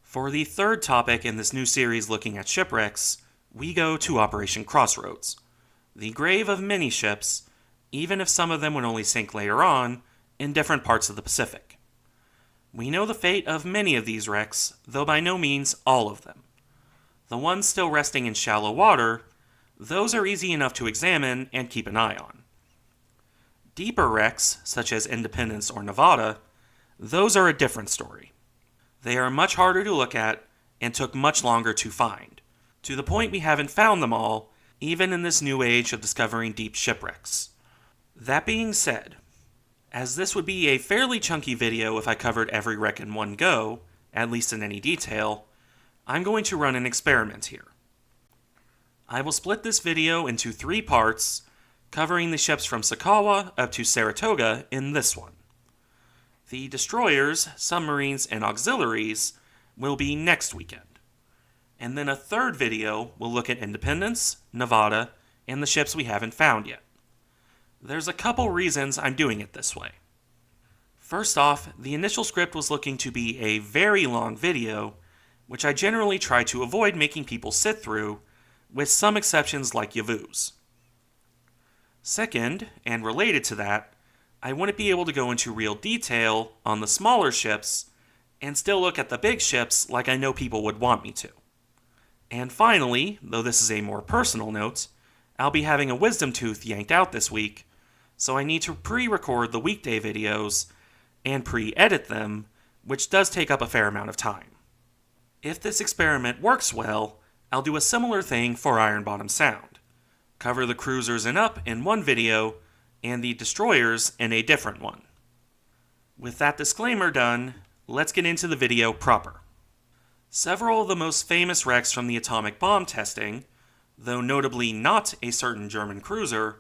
For the third topic in this new series looking at shipwrecks, we go to Operation Crossroads, the grave of many ships, even if some of them would only sink later on in different parts of the Pacific. We know the fate of many of these wrecks, though by no means all of them. The ones still resting in shallow water, those are easy enough to examine and keep an eye on. Deeper wrecks, such as Independence or Nevada, those are a different story. They are much harder to look at and took much longer to find, to the point we haven't found them all, even in this new age of discovering deep shipwrecks. That being said, as this would be a fairly chunky video if I covered every wreck in one go, at least in any detail, I'm going to run an experiment here. I will split this video into 3 parts, covering the ships from Sakawa up to Saratoga in this one. The destroyers, submarines, and auxiliaries will be next weekend. And then a third video will look at Independence, Nevada, and the ships we haven't found yet. There's a couple reasons I'm doing it this way. First off, the initial script was looking to be a very long video, which I generally try to avoid making people sit through, with some exceptions like Yavu's. Second, and related to that, I wouldn't be able to go into real detail on the smaller ships and still look at the big ships like I know people would want me to. And finally, though this is a more personal note, I'll be having a wisdom tooth yanked out this week, so I need to pre-record the weekday videos and pre-edit them, which does take up a fair amount of time. If this experiment works well, I'll do a similar thing for Iron Bottom Sound. Cover the cruisers and up in one video, and the destroyers in a different one. With that disclaimer done, let's get into the video proper. Several of the most famous wrecks from the atomic bomb testing, though notably not a certain German cruiser,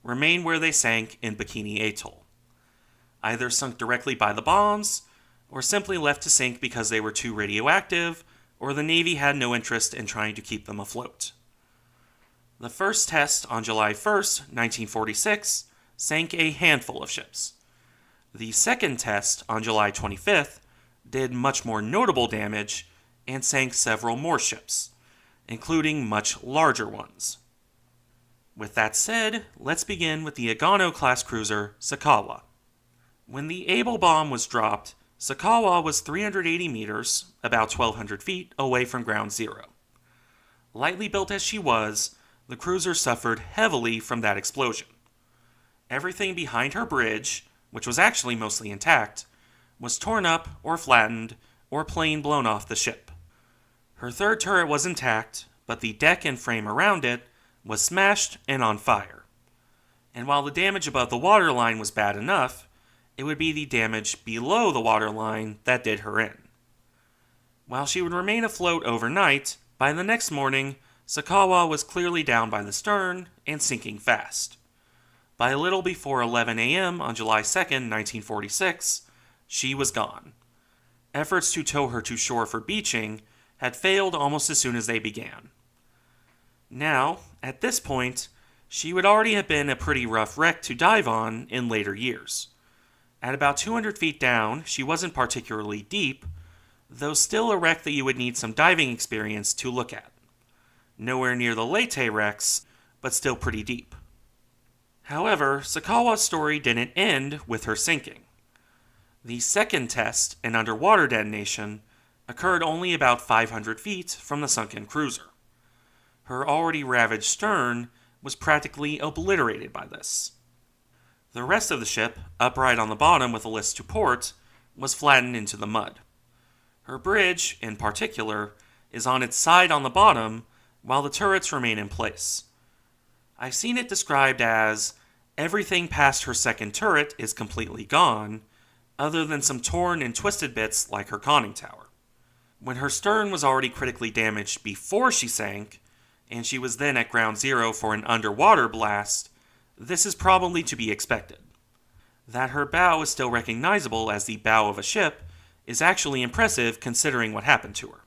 remain where they sank in Bikini Atoll. Either sunk directly by the bombs, or simply left to sink because they were too radioactive, or the Navy had no interest in trying to keep them afloat. The first test on July 1st, 1946, sank a handful of ships. The second test on July 25th did much more notable damage and sank several more ships, including much larger ones. With that said, let's begin with the Nagano-class cruiser Sakawa. When the Able bomb was dropped, Sakawa was 380 meters, about 1,200 feet, away from ground zero. Lightly built as she was, the cruiser suffered heavily from that explosion. Everything behind her bridge, which was actually mostly intact, was torn up or flattened or plain blown off the ship. Her third turret was intact, but the deck and frame around it was smashed and on fire. And while the damage above the waterline was bad enough, it would be the damage below the waterline that did her in. While she would remain afloat overnight, by the next morning, Sakawa was clearly down by the stern and sinking fast. By a little before 11 a.m. on July 2nd, 1946, she was gone. Efforts to tow her to shore for beaching had failed almost as soon as they began. Now, at this point, she would already have been a pretty rough wreck to dive on in later years. At about 200 feet down, she wasn't particularly deep, though still a wreck that you would need some diving experience to look at. Nowhere near the Leyte wrecks, but still pretty deep. However, Sakawa's story didn't end with her sinking. The second test, an underwater detonation, occurred only about 500 feet from the sunken cruiser. Her already ravaged stern was practically obliterated by this. The rest of the ship, upright on the bottom with a list to port, was flattened into the mud. Her bridge, in particular, is on its side on the bottom, while the turrets remain in place. I've seen it described as everything past her second turret is completely gone, other than some torn and twisted bits like her conning tower. When her stern was already critically damaged before she sank, and she was then at ground zero for an underwater blast, this is probably to be expected. That her bow is still recognizable as the bow of a ship is actually impressive considering what happened to her.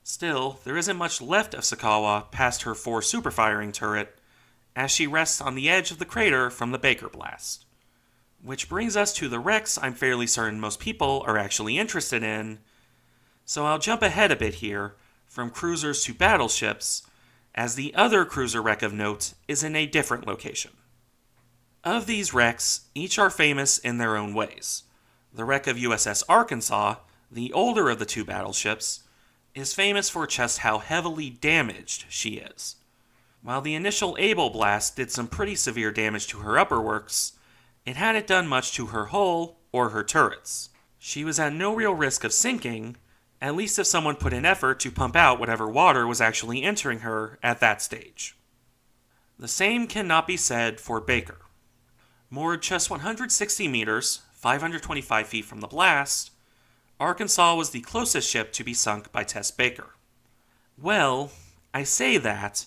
Still, there isn't much left of Sakawa past her 4 superfiring turret, as she rests on the edge of the crater from the Baker blast. Which brings us to the wrecks I'm fairly certain most people are actually interested in, So I'll jump ahead a bit here, from cruisers to battleships, as the other cruiser wreck of note is in a different location. Of these wrecks, each are famous in their own ways. The wreck of USS Arkansas, the older of the two battleships, is famous for just how heavily damaged she is. While the initial Able blast did some pretty severe damage to her upper works, it hadn't done much to her hull or her turrets. She was at no real risk of sinking, at least if someone put in effort to pump out whatever water was actually entering her at that stage. The same cannot be said for Baker. Moored just 160 meters, 525 feet from the blast, Arkansas was the closest ship to be sunk by Tess Baker. Well, I say that,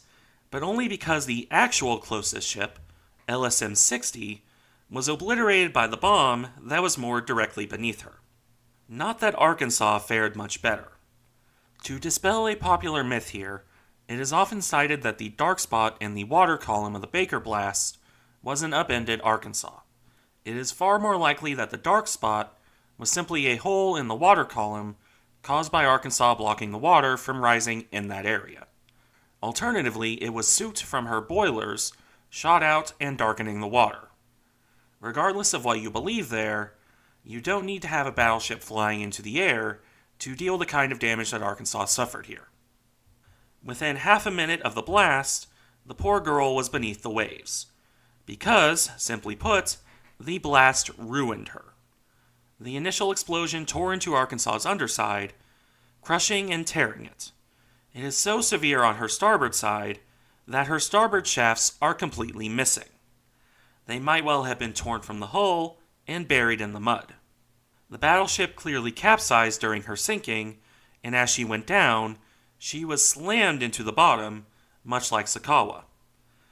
but only because the actual closest ship, LSM-60, was obliterated by the bomb that was moored directly beneath her. Not that Arkansas fared much better. To dispel a popular myth here, it is often cited that the dark spot in the water column of the Baker blast was an upended Arkansas. It is far more likely that the dark spot was simply a hole in the water column caused by Arkansas blocking the water from rising in that area. Alternatively, it was soot from her boilers shot out and darkening the water. Regardless of what you believe there, you don't need to have a battleship flying into the air to deal the kind of damage that Arkansas suffered here. Within half a minute of the blast, the poor girl was beneath the waves. Because, simply put, the blast ruined her. The initial explosion tore into Arkansas's underside, crushing and tearing it. It is so severe on her starboard side that her starboard shafts are completely missing. They might well have been torn from the hull and buried in the mud. The battleship clearly capsized during her sinking, and as she went down, she was slammed into the bottom, much like Sakawa.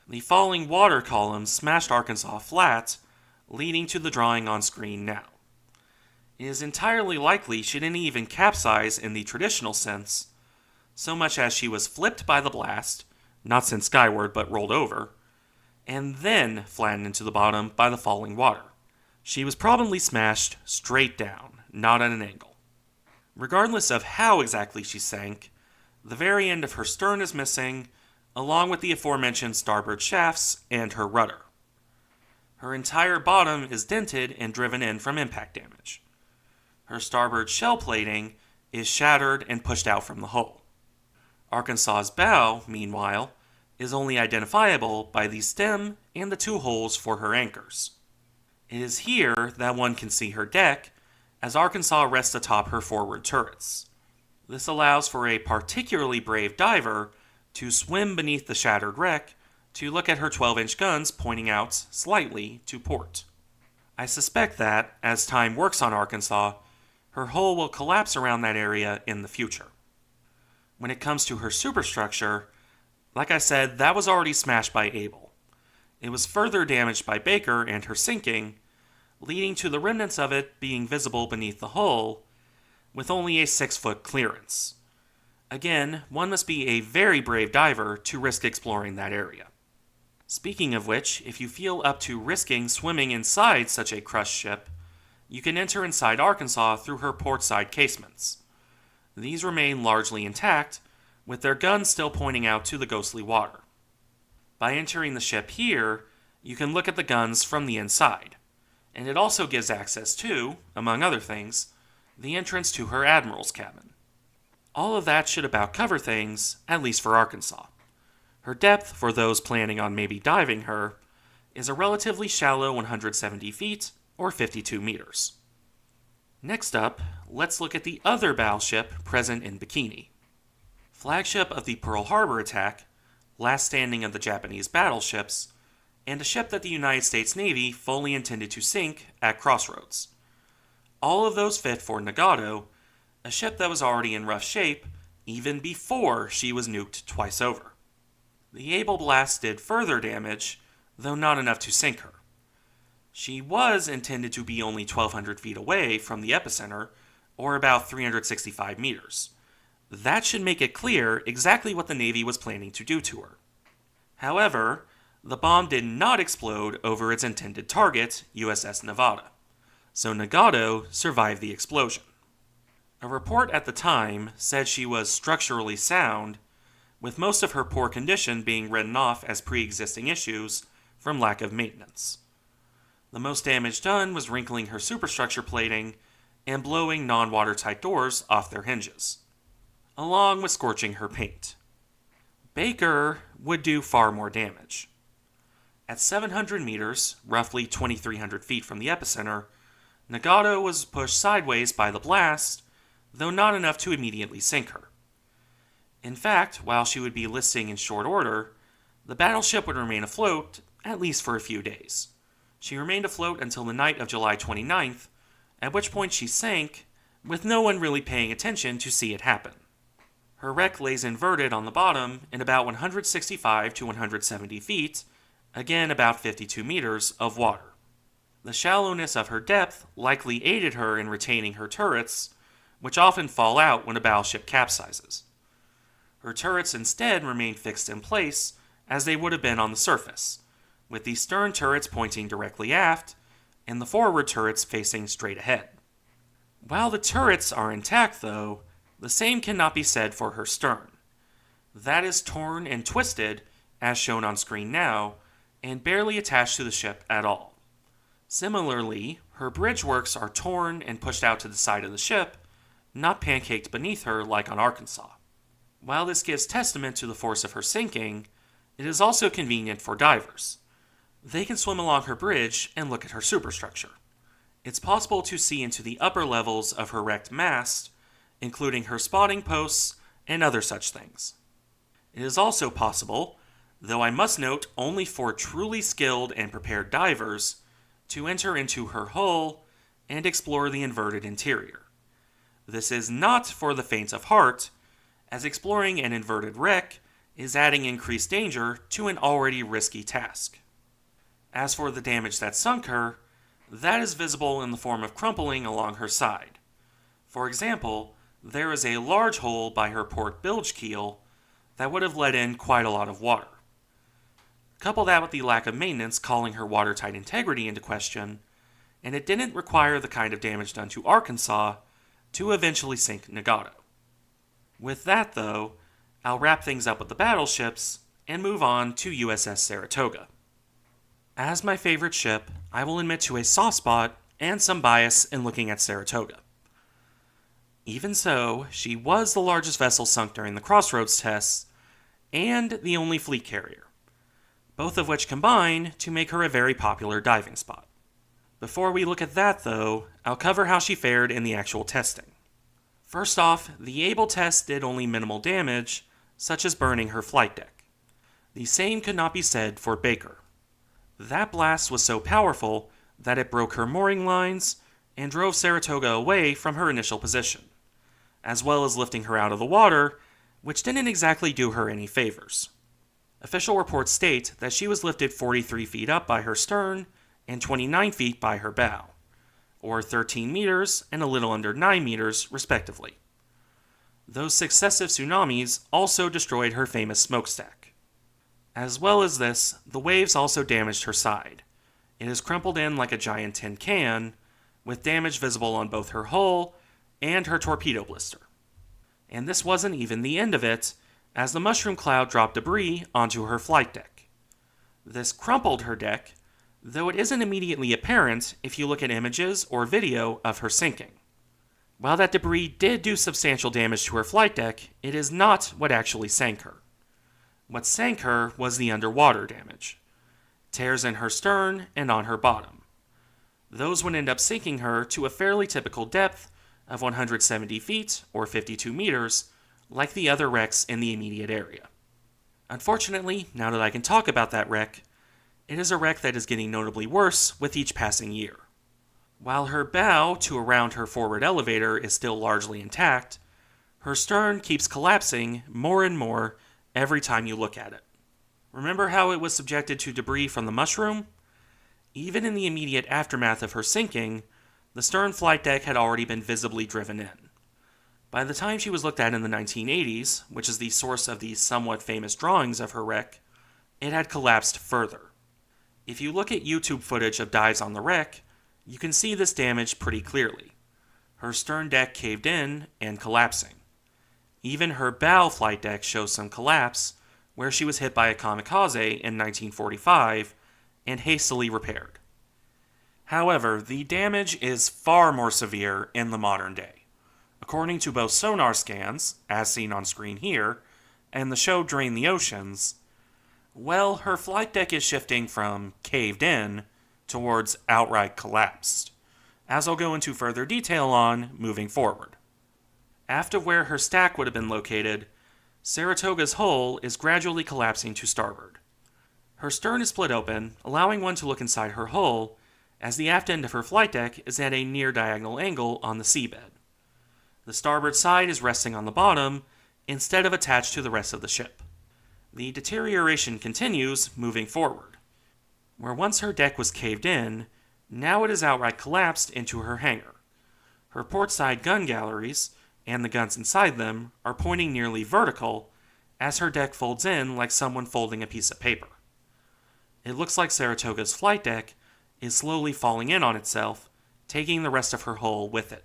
The falling water column smashed Arkansas flat, leading to the drawing on screen now. It is entirely likely she didn't even capsize in the traditional sense, so much as she was flipped by the blast, not sent skyward but rolled over, and then flattened into the bottom by the falling water. She was probably smashed straight down, not at an angle. Regardless of how exactly she sank, the very end of her stern is missing, along with the aforementioned starboard shafts and her rudder. Her entire bottom is dented and driven in from impact damage. Her starboard shell plating is shattered and pushed out from the hull. Arkansas's bow, meanwhile, is only identifiable by the stem and the two holes for her anchors. It is here that one can see her deck, as Arkansas rests atop her forward turrets. This allows for a particularly brave diver to swim beneath the shattered wreck to look at her 12-inch guns pointing out slightly to port. I suspect that, as time works on Arkansas, her hull will collapse around that area in the future. When it comes to her superstructure, like I said, that was already smashed by Able. It was further damaged by Baker and her sinking, leading to the remnants of it being visible beneath the hull, with only a 6-foot clearance. Again, one must be a very brave diver to risk exploring that area. Speaking of which, if you feel up to risking swimming inside such a crushed ship, you can enter inside Arkansas through her port side casements. These remain largely intact, with their guns still pointing out to the ghostly water. By entering the ship here, you can look at the guns from the inside, and it also gives access to, among other things, the entrance to her admiral's cabin. All of that should about cover things, at least for Arkansas. Her depth, for those planning on maybe diving her, is a relatively shallow 170 feet, or 52 meters. Next up, let's look at the other battleship present in Bikini. Flagship of the Pearl Harbor attack, last standing of the Japanese battleships, and a ship that the United States Navy fully intended to sink at Crossroads. All of those fit for Nagato, a ship that was already in rough shape even before she was nuked twice over. The Able blast did further damage, though not enough to sink her. She was intended to be only 1,200 feet away from the epicenter, or about 365 meters. That should make it clear exactly what the Navy was planning to do to her. However, the bomb did not explode over its intended target, USS Nevada, so Nagato survived the explosion. A report at the time said she was structurally sound, with most of her poor condition being written off as pre-existing issues from lack of maintenance. The most damage done was wrinkling her superstructure plating and blowing non-watertight doors off their hinges, along with scorching her paint. Baker would do far more damage. At 700 meters, roughly 2,300 feet from the epicenter, Nagato was pushed sideways by the blast, though not enough to immediately sink her. In fact, while she would be listing in short order, the battleship would remain afloat, at least for a few days. She remained afloat until the night of July 29th, at which point she sank, with no one really paying attention to see it happen. Her wreck lays inverted on the bottom in about 165 to 170 feet, again about 52 meters, of water. The shallowness of her depth likely aided her in retaining her turrets, which often fall out when a battleship capsizes. Her turrets instead remain fixed in place as they would have been on the surface, with the stern turrets pointing directly aft and the forward turrets facing straight ahead. While the turrets are intact, though, the same cannot be said for her stern. That is torn and twisted, as shown on screen now, and barely attached to the ship at all. Similarly, her bridge works are torn and pushed out to the side of the ship, not pancaked beneath her like on Arkansas. While this gives testament to the force of her sinking, it is also convenient for divers. They can swim along her bridge and look at her superstructure. It's possible to see into the upper levels of her wrecked mast, including her spotting posts and other such things. It is also possible, though I must note only for truly skilled and prepared divers, to enter into her hull and explore the inverted interior. This is not for the faint of heart, as exploring an inverted wreck is adding increased danger to an already risky task. As for the damage that sunk her, that is visible in the form of crumpling along her side. For example, there is a large hole by her port bilge keel that would have let in quite a lot of water. Couple that with the lack of maintenance calling her watertight integrity into question, and it didn't require the kind of damage done to Arkansas to eventually sink Nagato. With that, though, I'll wrap things up with the battleships and move on to USS Saratoga. As my favorite ship, I will admit to a soft spot and some bias in looking at Saratoga. Even so, she was the largest vessel sunk during the Crossroads tests, and the only fleet carrier, both of which combine to make her a very popular diving spot. Before we look at that, though, I'll cover how she fared in the actual testing. First off, the Able test did only minimal damage, such as burning her flight deck. The same could not be said for Baker. That blast was so powerful that it broke her mooring lines and drove Saratoga away from her initial position, as well as lifting her out of the water, which didn't exactly do her any favors. Official reports state that she was lifted 43 feet up by her stern and 29 feet by her bow, or 13 meters and a little under 9 meters, respectively. Those successive tsunamis also destroyed her famous smokestack. As well as this, the waves also damaged her side. It is crumpled in like a giant tin can, with damage visible on both her hull and her torpedo blister. And this wasn't even the end of it, as the mushroom cloud dropped debris onto her flight deck. This crumpled her deck, though it isn't immediately apparent if you look at images or video of her sinking. While that debris did do substantial damage to her flight deck, it is not what actually sank her. What sank her was the underwater damage. Tears in her stern and on her bottom. Those would end up sinking her to a fairly typical depth of 170 feet or 52 meters, like the other wrecks in the immediate area. Unfortunately, now that I can talk about that wreck, it is a wreck that is getting notably worse with each passing year. While her bow to around her forward elevator is still largely intact, her stern keeps collapsing more and more every time you look at it. Remember how it was subjected to debris from the mushroom? Even in the immediate aftermath of her sinking, the stern flight deck had already been visibly driven in. By the time she was looked at in the 1980s, which is the source of these somewhat famous drawings of her wreck, it had collapsed further. If you look at YouTube footage of dives on the wreck, you can see this damage pretty clearly. Her stern deck caved in and collapsing. Even her bow flight deck shows some collapse, where she was hit by a kamikaze in 1945 and hastily repaired. However, the damage is far more severe in the modern day. According to both sonar scans, as seen on screen here, and the show Drain the Oceans, well, her flight deck is shifting from caved in towards outright collapsed, as I'll go into further detail on moving forward. After where her stack would have been located, Saratoga's hull is gradually collapsing to starboard. Her stern is split open, allowing one to look inside her hull, as the aft end of her flight deck is at a near diagonal angle on the seabed. The starboard side is resting on the bottom instead of attached to the rest of the ship. The deterioration continues moving forward, where once her deck was caved in, now it is outright collapsed into her hangar. Her port side gun galleries, and the guns inside them, are pointing nearly vertical as her deck folds in like someone folding a piece of paper. It looks like Saratoga's flight deck is slowly falling in on itself, taking the rest of her hull with it.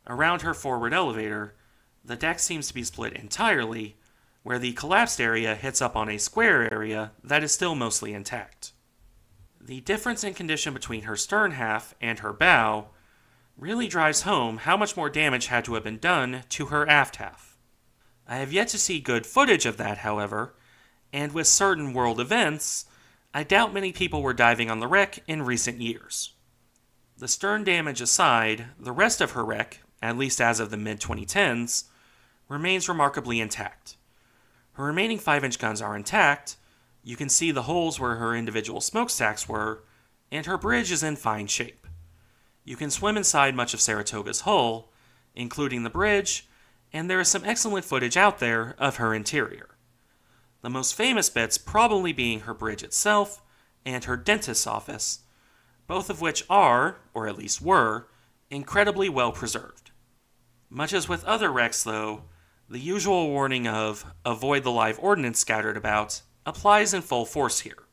Around her forward elevator, the deck seems to be split entirely, where the collapsed area hits up on a square area that is still mostly intact. The difference in condition between her stern half and her bow really drives home how much more damage had to have been done to her aft half. I have yet to see good footage of that, however, and with certain world events, I doubt many people were diving on the wreck in recent years. The stern damage aside, the rest of her wreck, at least as of the mid-2010s, remains remarkably intact. Her remaining 5-inch guns are intact, you can see the holes where her individual smokestacks were, and her bridge is in fine shape. You can swim inside much of Saratoga's hull, including the bridge, and there is some excellent footage out there of her interior. The most famous bits probably being her bridge itself and her dentist's office, both of which are, or at least were, incredibly well preserved. Much as with other wrecks, though, the usual warning of avoid the live ordnance scattered about applies in full force here.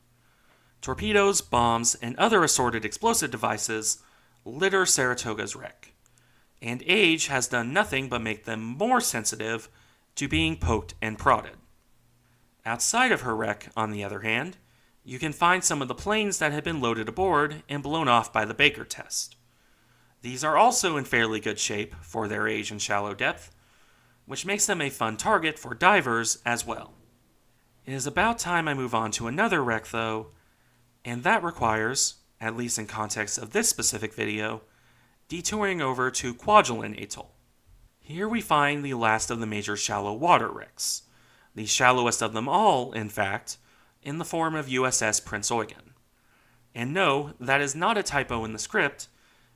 Torpedoes, bombs, and other assorted explosive devices litter Saratoga's wreck, and age has done nothing but make them more sensitive to being poked and prodded. Outside of her wreck, on the other hand, you can find some of the planes that had been loaded aboard and blown off by the Baker test. These are also in fairly good shape for their age and shallow depth, which makes them a fun target for divers as well. It is about time I move on to another wreck, though, and that requires, at least in context of this specific video, detouring over to Kwajalein Atoll. Here we find the last of the major shallow water wrecks, the shallowest of them all, in fact, in the form of USS Prinz Eugen. And no, that is not a typo in the script,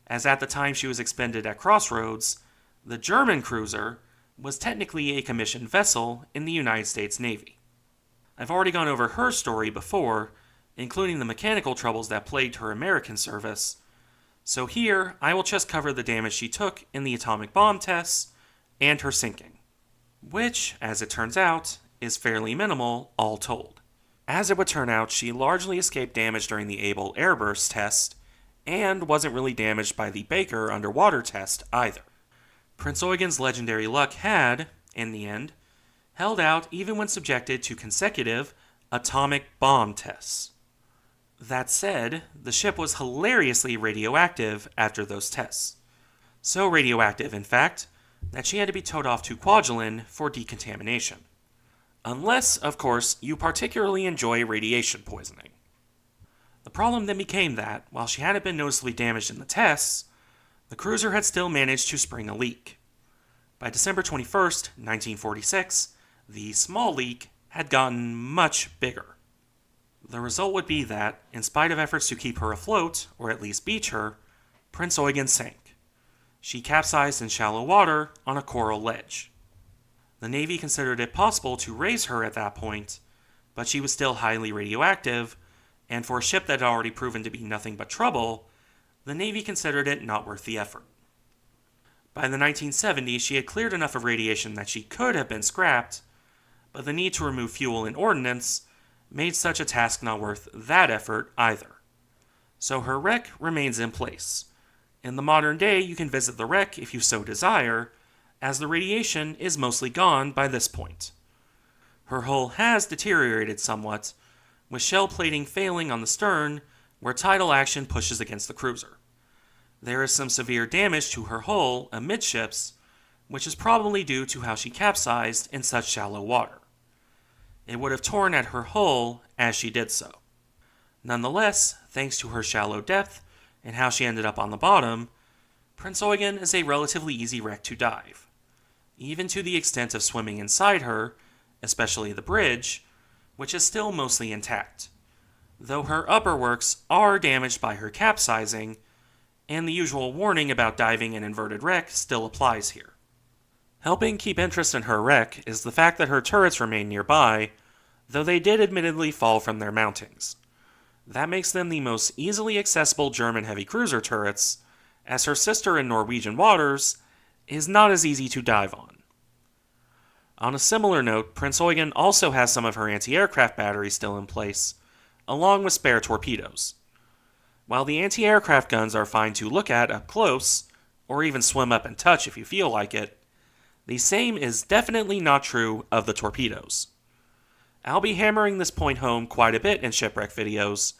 as at the time she was expended at Crossroads, the German cruiser was technically a commissioned vessel in the United States Navy. I've already gone over her story before, including the mechanical troubles that plagued her American service, so here I will just cover the damage she took in the atomic bomb tests and her sinking, which, as it turns out, is fairly minimal all told. As it would turn out, she largely escaped damage during the Able airburst test, and wasn't really damaged by the Baker underwater test either. Prinz Eugen's legendary luck had, in the end, held out even when subjected to consecutive atomic bomb tests. That said, the ship was hilariously radioactive after those tests. So radioactive, in fact, that she had to be towed off to Kwajalein for decontamination. Unless, of course, you particularly enjoy radiation poisoning. The problem then became that, while she hadn't been noticeably damaged in the tests, the cruiser had still managed to spring a leak. By December 21st, 1946, the small leak had gotten much bigger. The result would be that, in spite of efforts to keep her afloat, or at least beach her, Prinz Eugen sank. She capsized in shallow water on a coral ledge. The Navy considered it possible to raise her at that point, but she was still highly radioactive, and for a ship that had already proven to be nothing but trouble, the Navy considered it not worth the effort. By the 1970s, she had cleared enough of radiation that she could have been scrapped, but the need to remove fuel and ordnance made such a task not worth that effort either. So her wreck remains in place, In the modern day, you can visit the wreck if you so desire, as the radiation is mostly gone by this point. Her hull has deteriorated somewhat, with shell plating failing on the stern where tidal action pushes against the cruiser. There is some severe damage to her hull amidships, which is probably due to how she capsized in such shallow water. It would have torn at her hull as she did so. Nonetheless, thanks to her shallow depth and how she ended up on the bottom, Prinz Eugen is a relatively easy wreck to dive, even to the extent of swimming inside her, especially the bridge, which is still mostly intact, though her upper works are damaged by her capsizing, and the usual warning about diving an inverted wreck still applies here. Helping keep interest in her wreck is the fact that her turrets remain nearby, though they did admittedly fall from their mountings. That makes them the most easily accessible German heavy cruiser turrets, as her sister in Norwegian waters is not as easy to dive on. On a similar note, Prinz Eugen also has some of her anti-aircraft batteries still in place, along with spare torpedoes. While the anti-aircraft guns are fine to look at up close, or even swim up and touch if you feel like it, the same is definitely not true of the torpedoes. I'll be hammering this point home quite a bit in shipwreck videos,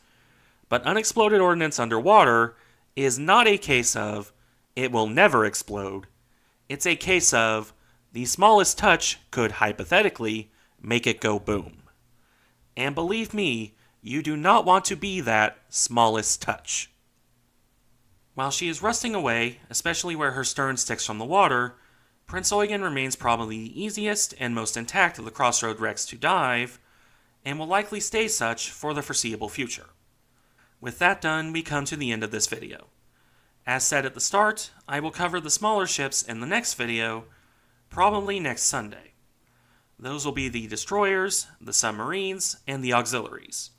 but unexploded ordnance underwater is not a case of it will never explode. It's a case of the smallest touch could hypothetically make it go boom. And believe me, you do not want to be that smallest touch. While she is rusting away, especially where her stern sticks from the water, Prinz Eugen remains probably the easiest and most intact of the Crossroad wrecks to dive, and will likely stay such for the foreseeable future. With that done, we come to the end of this video. As said at the start, I will cover the smaller ships in the next video, probably next Sunday. Those will be the destroyers, the submarines, and the auxiliaries.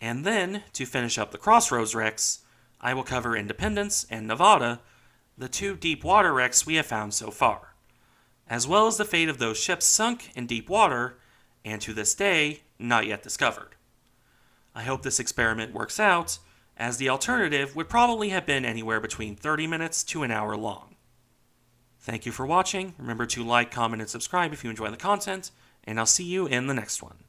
And then, to finish up the Crossroads wrecks, I will cover Independence and Nevada, the two deep water wrecks we have found so far, as well as the fate of those ships sunk in deep water and to this day not yet discovered. I hope this experiment works out, as the alternative would probably have been anywhere between 30 minutes to an hour long. Thank you for watching. Remember to like, comment, and subscribe if you enjoy the content, and I'll see you in the next one.